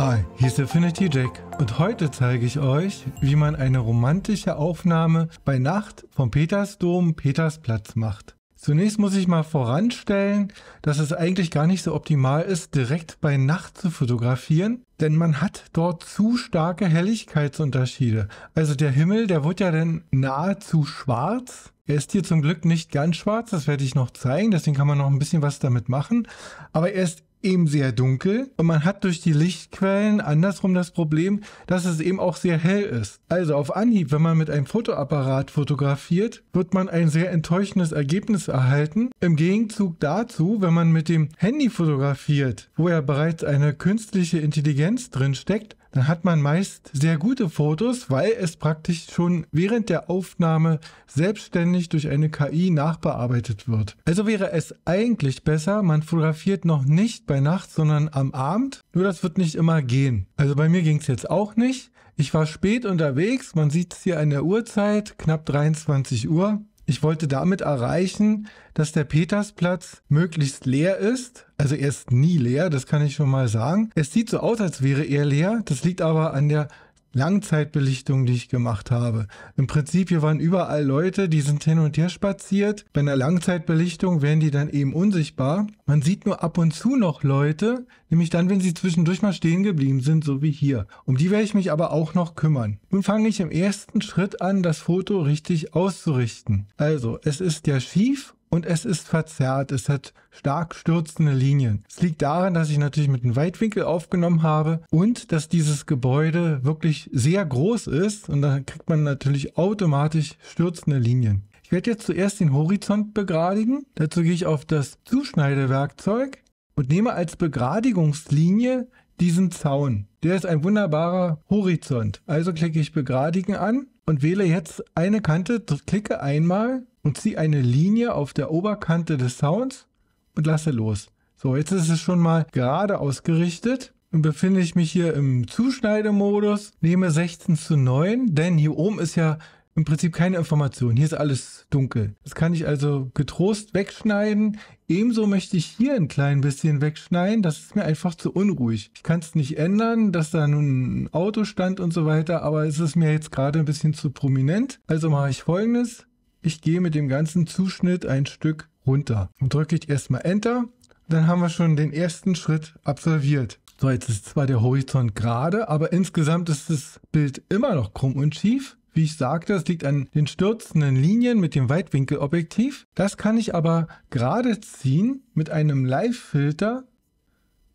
Hi, hier ist Affinity Jack und heute zeige ich euch, wie man eine romantische Aufnahme bei Nacht vom Petersdom Petersplatz macht. Zunächst muss ich mal voranstellen, dass es eigentlich gar nicht so optimal ist, direkt bei Nacht zu fotografieren, denn man hat dort zu starke Helligkeitsunterschiede. Also der Himmel, der wird ja dann nahezu schwarz. Er ist hier zum Glück nicht ganz schwarz, das werde ich noch zeigen, deswegen kann man noch ein bisschen was damit machen. Aber er ist eben sehr dunkel und man hat durch die Lichtquellen andersrum das Problem, dass es eben auch sehr hell ist. Also auf Anhieb, wenn man mit einem Fotoapparat fotografiert, wird man ein sehr enttäuschendes Ergebnis erhalten. Im Gegenzug dazu, wenn man mit dem Handy fotografiert, wo ja bereits eine künstliche Intelligenz drin steckt, dann hat man meist sehr gute Fotos, weil es praktisch schon während der Aufnahme selbstständig durch eine KI nachbearbeitet wird. Also wäre es eigentlich besser, man fotografiert noch nicht bei Nacht, sondern am Abend. Nur das wird nicht immer gehen. Also bei mir ging es jetzt auch nicht. Ich war spät unterwegs, man sieht es hier an der Uhrzeit, knapp 23 Uhr. Ich wollte damit erreichen, dass der Petersplatz möglichst leer ist. Also er ist nie leer, das kann ich schon mal sagen. Es sieht so aus, als wäre er leer. Das liegt aber an der Langzeitbelichtung, die ich gemacht habe. Im Prinzip, hier waren überall Leute, die sind hin und her spaziert. Bei einer Langzeitbelichtung werden die dann eben unsichtbar. Man sieht nur ab und zu noch Leute, nämlich dann, wenn sie zwischendurch mal stehen geblieben sind, so wie hier. Um die werde ich mich aber auch noch kümmern. Nun fange ich im ersten Schritt an, das Foto richtig auszurichten. Also, es ist ja schief und es ist verzerrt. Es hat stark stürzende Linien. Es liegt daran, dass ich natürlich mit einem Weitwinkel aufgenommen habe und dass dieses Gebäude wirklich sehr groß ist und da kriegt man natürlich automatisch stürzende Linien. Ich werde jetzt zuerst den Horizont begradigen. Dazu gehe ich auf das Zuschneidewerkzeug und nehme als Begradigungslinie diesen Zaun. Der ist ein wunderbarer Horizont. Also klicke ich Begradigen an und wähle jetzt eine Kante, klicke einmal und ziehe eine Linie auf der Oberkante des Zauns und lasse los. So, jetzt ist es schon mal gerade ausgerichtet und befinde ich mich hier im Zuschneidemodus, nehme 16:9, denn hier oben ist ja im Prinzip keine Information. Hier ist alles dunkel. Das kann ich also getrost wegschneiden. Ebenso möchte ich hier ein klein bisschen wegschneiden. Das ist mir einfach zu unruhig. Ich kann es nicht ändern, dass da nun ein Auto stand und so weiter, aber es ist mir jetzt gerade ein bisschen zu prominent. Also mache ich Folgendes. Ich gehe mit dem ganzen Zuschnitt ein Stück runter und drücke ich erstmal Enter. Dann haben wir schon den ersten Schritt absolviert. So, jetzt ist zwar der Horizont gerade, aber insgesamt ist das Bild immer noch krumm und schief. Wie ich sagte, es liegt an den stürzenden Linien mit dem Weitwinkelobjektiv. Das kann ich aber gerade ziehen mit einem Live-Filter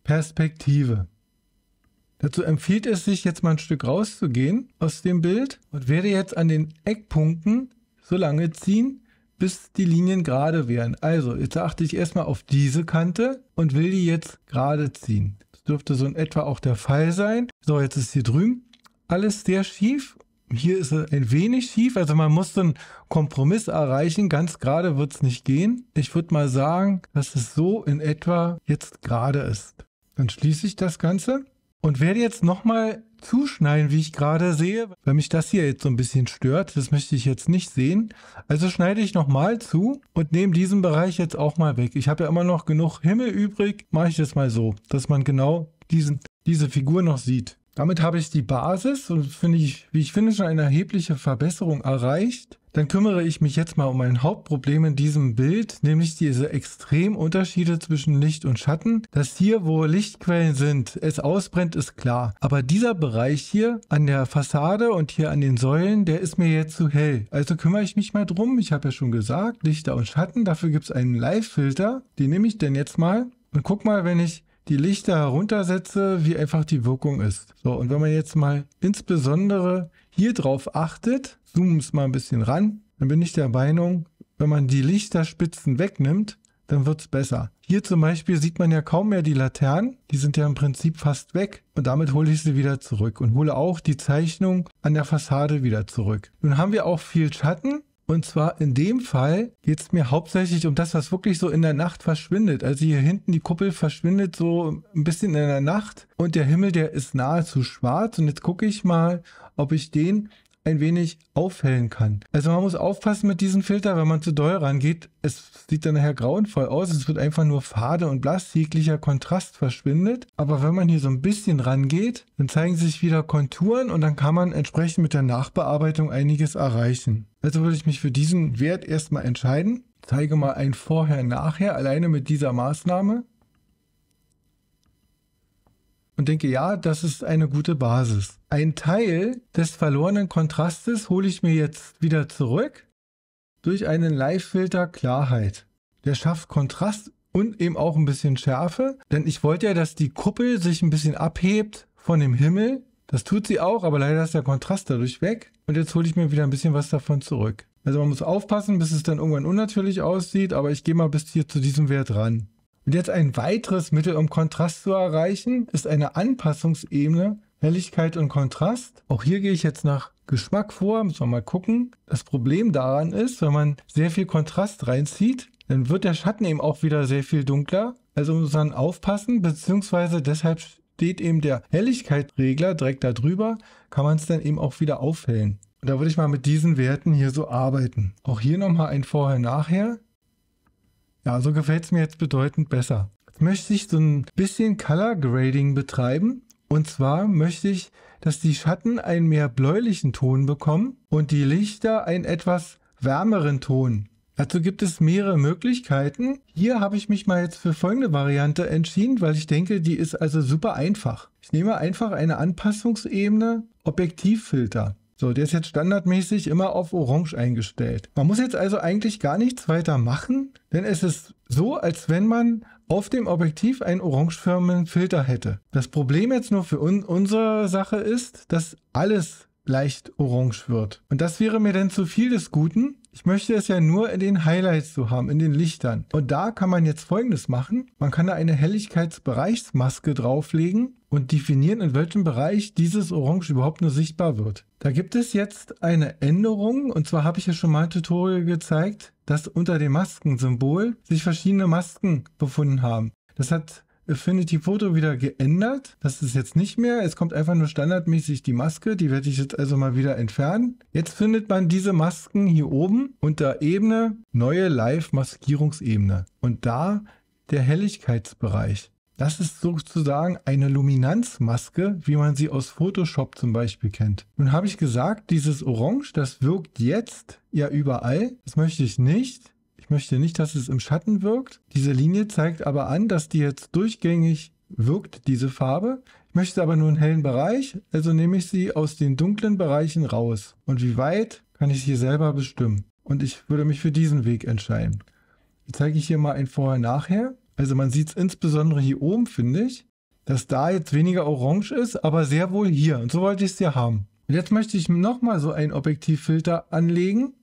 Perspektive. Dazu empfiehlt es sich, jetzt mal ein Stück rauszugehen aus dem Bild und werde jetzt an den Eckpunkten so lange ziehen, bis die Linien gerade wären. Also, jetzt achte ich erstmal auf diese Kante und will die jetzt gerade ziehen. Das dürfte so in etwa auch der Fall sein. So, jetzt ist hier drüben alles sehr schief. Hier ist es ein wenig schief, also man muss so einen Kompromiss erreichen. Ganz gerade wird es nicht gehen. Ich würde mal sagen, dass es so in etwa jetzt gerade ist. Dann schließe ich das Ganze und werde jetzt nochmal zuschneiden, wie ich gerade sehe, weil mich das hier jetzt so ein bisschen stört. Das möchte ich jetzt nicht sehen. Also schneide ich nochmal zu und nehme diesen Bereich jetzt auch mal weg. Ich habe ja immer noch genug Himmel übrig. Mache ich das mal so, dass man genau diese Figur noch sieht. Damit habe ich die Basis und wie ich finde, schon eine erhebliche Verbesserung erreicht. Dann kümmere ich mich jetzt mal um ein Hauptproblem in diesem Bild, nämlich diese extremen Unterschiede zwischen Licht und Schatten. Dass hier, wo Lichtquellen sind, es ausbrennt, ist klar. Aber dieser Bereich hier an der Fassade und hier an den Säulen, der ist mir jetzt zu hell. Also kümmere ich mich mal drum. Ich habe ja schon gesagt, Lichter und Schatten, dafür gibt es einen Live-Filter. Den nehme ich denn jetzt mal und guck mal, wenn ich die Lichter heruntersetze, wie einfach die Wirkung ist. So, und wenn man jetzt mal insbesondere hier drauf achtet, zoomen es mal ein bisschen ran, dann bin ich der Meinung, wenn man die Lichterspitzen wegnimmt, dann wird es besser. Hier zum Beispiel sieht man ja kaum mehr die Laternen, die sind ja im Prinzip fast weg und damit hole ich sie wieder zurück und hole auch die Zeichnung an der Fassade wieder zurück. Nun haben wir auch viel Schatten. Und zwar in dem Fall geht es mir hauptsächlich um das, was wirklich so in der Nacht verschwindet. Also hier hinten die Kuppel verschwindet so ein bisschen in der Nacht und der Himmel, der ist nahezu schwarz. Und jetzt gucke ich mal, ob ich den ein wenig aufhellen kann. Also man muss aufpassen mit diesem Filter, wenn man zu doll rangeht. Es sieht dann nachher grauenvoll aus. Es wird einfach nur fade und blass. Jeglicher Kontrast verschwindet. Aber wenn man hier so ein bisschen rangeht, dann zeigen sich wieder Konturen und dann kann man entsprechend mit der Nachbearbeitung einiges erreichen. Also würde ich mich für diesen Wert erstmal entscheiden. Ich zeige mal ein Vorher-Nachher alleine mit dieser Maßnahme. Und denke, ja, das ist eine gute Basis. Ein Teil des verlorenen Kontrastes hole ich mir jetzt wieder zurück durch einen Live-Filter Klarheit. Der schafft Kontrast und eben auch ein bisschen Schärfe, denn ich wollte ja, dass die Kuppel sich ein bisschen abhebt von dem Himmel. Das tut sie auch, aber leider ist der Kontrast dadurch weg. Und jetzt hole ich mir wieder ein bisschen was davon zurück. Also man muss aufpassen, bis es dann irgendwann unnatürlich aussieht, aber ich gehe mal bis hier zu diesem Wert ran. Und jetzt ein weiteres Mittel, um Kontrast zu erreichen, ist eine Anpassungsebene, Helligkeit und Kontrast. Auch hier gehe ich jetzt nach Geschmack vor, müssen wir mal gucken. Das Problem daran ist, wenn man sehr viel Kontrast reinzieht, dann wird der Schatten eben auch wieder sehr viel dunkler. Also muss man aufpassen, beziehungsweise deshalb steht eben der Helligkeitsregler direkt da drüber, kann man es dann eben auch wieder aufhellen. Und da würde ich mal mit diesen Werten hier so arbeiten. Auch hier nochmal ein Vorher-Nachher. Ja, so gefällt es mir jetzt bedeutend besser. Jetzt möchte ich so ein bisschen Color Grading betreiben. Und zwar möchte ich, dass die Schatten einen mehr bläulichen Ton bekommen und die Lichter einen etwas wärmeren Ton. Dazu gibt es mehrere Möglichkeiten. Hier habe ich mich mal jetzt für folgende Variante entschieden, weil ich denke, die ist also super einfach. Ich nehme einfach eine Anpassungsebene Objektivfilter. So, der ist jetzt standardmäßig immer auf Orange eingestellt. Man muss jetzt also eigentlich gar nichts weiter machen, denn es ist so, als wenn man auf dem Objektiv einen orangefarbenen Filter hätte. Das Problem jetzt nur für unsere Sache ist, dass alles leicht orange wird. Und das wäre mir dann zu viel des Guten. Ich möchte es ja nur in den Highlights so haben, in den Lichtern. Und da kann man jetzt Folgendes machen. Man kann da eine Helligkeitsbereichsmaske drauflegen und definieren, in welchem Bereich dieses Orange überhaupt nur sichtbar wird. Da gibt es jetzt eine Änderung, und zwar habe ich ja schon mal ein Tutorial gezeigt, dass unter dem Maskensymbol sich verschiedene Masken befunden haben. Das hat Affinity Photo wieder geändert. Das ist jetzt nicht mehr. Es kommt einfach nur standardmäßig die Maske. Die werde ich jetzt also mal wieder entfernen. Jetzt findet man diese Masken hier oben unter Ebene, neue Live-Maskierungsebene. Und da der Helligkeitsbereich. Das ist sozusagen eine Luminanzmaske, wie man sie aus Photoshop zum Beispiel kennt. Nun habe ich gesagt, dieses Orange, das wirkt jetzt ja überall. Das möchte ich nicht. Ich möchte nicht, dass es im Schatten wirkt. Diese Linie zeigt aber an, dass die jetzt durchgängig wirkt, diese Farbe. Ich möchte aber nur einen hellen Bereich, also nehme ich sie aus den dunklen Bereichen raus. Und wie weit, kann ich hier selber bestimmen. Und ich würde mich für diesen Weg entscheiden. Jetzt zeige ich hier mal ein Vorher-Nachher. Also man sieht es insbesondere hier oben, finde ich, dass da jetzt weniger orange ist, aber sehr wohl hier. Und so wollte ich es ja haben. Und jetzt möchte ich nochmal so einen Objektivfilter anlegen.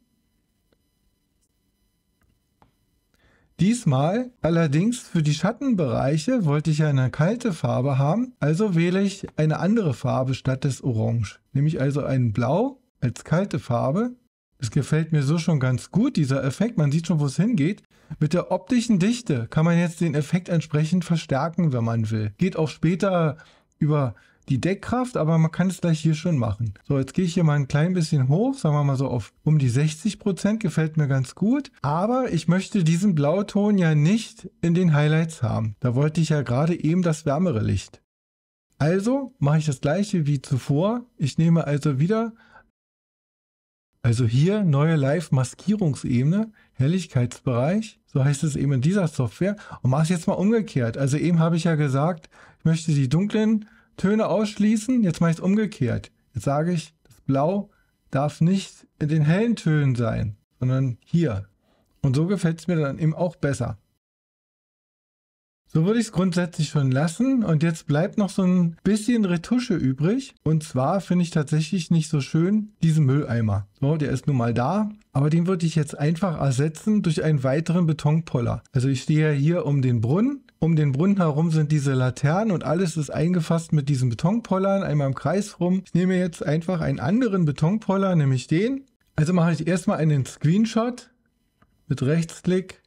Diesmal allerdings für die Schattenbereiche wollte ich ja eine kalte Farbe haben, also wähle ich eine andere Farbe statt des Orange. Nämlich also ein Blau als kalte Farbe. Das gefällt mir so schon ganz gut, dieser Effekt. Man sieht schon, wo es hingeht. Mit der optischen Dichte kann man jetzt den Effekt entsprechend verstärken, wenn man will. Geht auch später über die Deckkraft, aber man kann es gleich hier schon machen. So, jetzt gehe ich hier mal ein klein bisschen hoch, sagen wir mal so auf um die 60%, gefällt mir ganz gut. Aber ich möchte diesen Blauton ja nicht in den Highlights haben. Da wollte ich ja gerade eben das wärmere Licht. Also mache ich das gleiche wie zuvor. Ich nehme also wieder, also hier neue Live-Maskierungsebene, Helligkeitsbereich, so heißt es eben in dieser Software, und mache es jetzt mal umgekehrt. Also eben habe ich ja gesagt, ich möchte die dunklen Töne ausschließen, jetzt mache ich es umgekehrt. Jetzt sage ich, das Blau darf nicht in den hellen Tönen sein, sondern hier. Und so gefällt es mir dann eben auch besser. So würde ich es grundsätzlich schon lassen, und jetzt bleibt noch so ein bisschen Retusche übrig. Und zwar finde ich tatsächlich nicht so schön diesen Mülleimer. So, der ist nun mal da, aber den würde ich jetzt einfach ersetzen durch einen weiteren Betonpoller. Also ich stehe ja hier um den Brunnen. Um den Brunnen herum sind diese Laternen und alles ist eingefasst mit diesen Betonpollern, einmal im Kreis rum. Ich nehme jetzt einfach einen anderen Betonpoller, nämlich den. Also mache ich erstmal einen Screenshot mit Rechtsklick,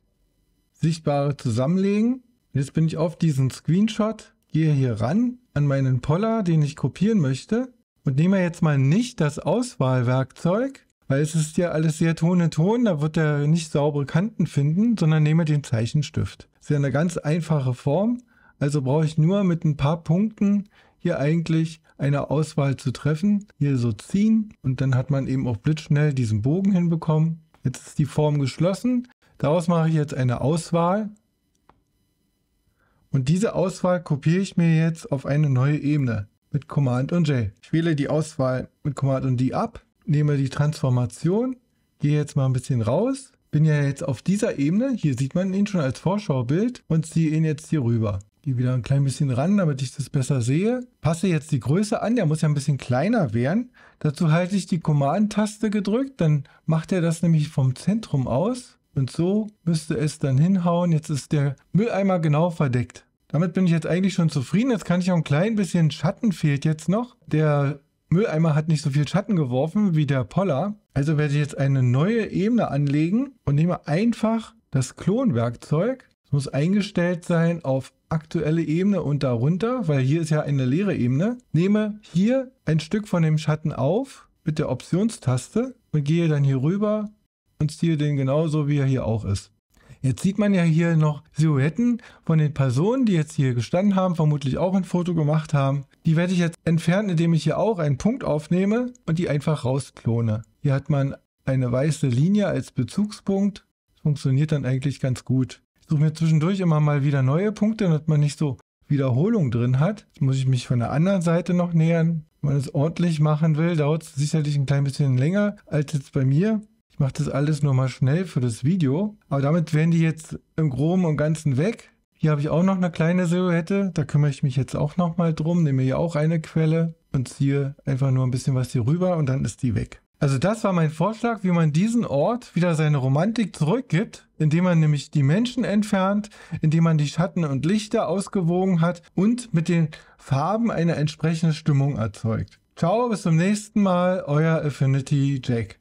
sichtbare zusammenlegen. Jetzt bin ich auf diesen Screenshot, gehe hier ran an meinen Poller, den ich kopieren möchte, und nehme jetzt mal nicht das Auswahlwerkzeug, weil es ist ja alles sehr Ton in Ton, da wird er nicht saubere Kanten finden, sondern nehme den Zeichenstift. Das ist ja eine ganz einfache Form, also brauche ich nur mit ein paar Punkten hier eigentlich eine Auswahl zu treffen. Hier so ziehen und dann hat man eben auch blitzschnell diesen Bogen hinbekommen. Jetzt ist die Form geschlossen, daraus mache ich jetzt eine Auswahl. Und diese Auswahl kopiere ich mir jetzt auf eine neue Ebene mit Command und J. Ich wähle die Auswahl mit Command und D ab, nehme die Transformation, gehe jetzt mal ein bisschen raus, bin ja jetzt auf dieser Ebene, hier sieht man ihn schon als Vorschaubild und ziehe ihn jetzt hier rüber. Gehe wieder ein klein bisschen ran, damit ich das besser sehe. Passe jetzt die Größe an, der muss ja ein bisschen kleiner werden. Dazu halte ich die Command-Taste gedrückt, dann macht er das nämlich vom Zentrum aus. Und so müsste es dann hinhauen. Jetzt ist der Mülleimer genau verdeckt. Damit bin ich jetzt eigentlich schon zufrieden. Jetzt kann ich auch ein klein bisschen Schatten fehlt jetzt noch. Der Mülleimer hat nicht so viel Schatten geworfen wie der Poller. Also werde ich jetzt eine neue Ebene anlegen und nehme einfach das Klonwerkzeug. Es muss eingestellt sein auf aktuelle Ebene und darunter, weil hier ist ja eine leere Ebene. Nehme hier ein Stück von dem Schatten auf mit der Optionstaste und gehe dann hier rüber und ziehe den genauso, wie er hier auch ist. Jetzt sieht man ja hier noch Silhouetten von den Personen, die jetzt hier gestanden haben, vermutlich auch ein Foto gemacht haben. Die werde ich jetzt entfernen, indem ich hier auch einen Punkt aufnehme und die einfach rausklone. Hier hat man eine weiße Linie als Bezugspunkt. Das funktioniert dann eigentlich ganz gut. Ich suche mir zwischendurch immer mal wieder neue Punkte, damit man nicht so Wiederholung drin hat. Jetzt muss ich mich von der anderen Seite noch nähern. Wenn man es ordentlich machen will, dauert es sicherlich ein klein bisschen länger als jetzt bei mir. Ich mache das alles nur mal schnell für das Video. Aber damit wären die jetzt im Groben und Ganzen weg. Hier habe ich auch noch eine kleine Silhouette. Da kümmere ich mich jetzt auch noch mal drum. Nehme hier auch eine Quelle und ziehe einfach nur ein bisschen was hier rüber und dann ist die weg. Also das war mein Vorschlag, wie man diesen Ort wieder seine Romantik zurückgibt, indem man nämlich die Menschen entfernt, indem man die Schatten und Lichter ausgewogen hat und mit den Farben eine entsprechende Stimmung erzeugt. Ciao, bis zum nächsten Mal, euer Affinity Jack.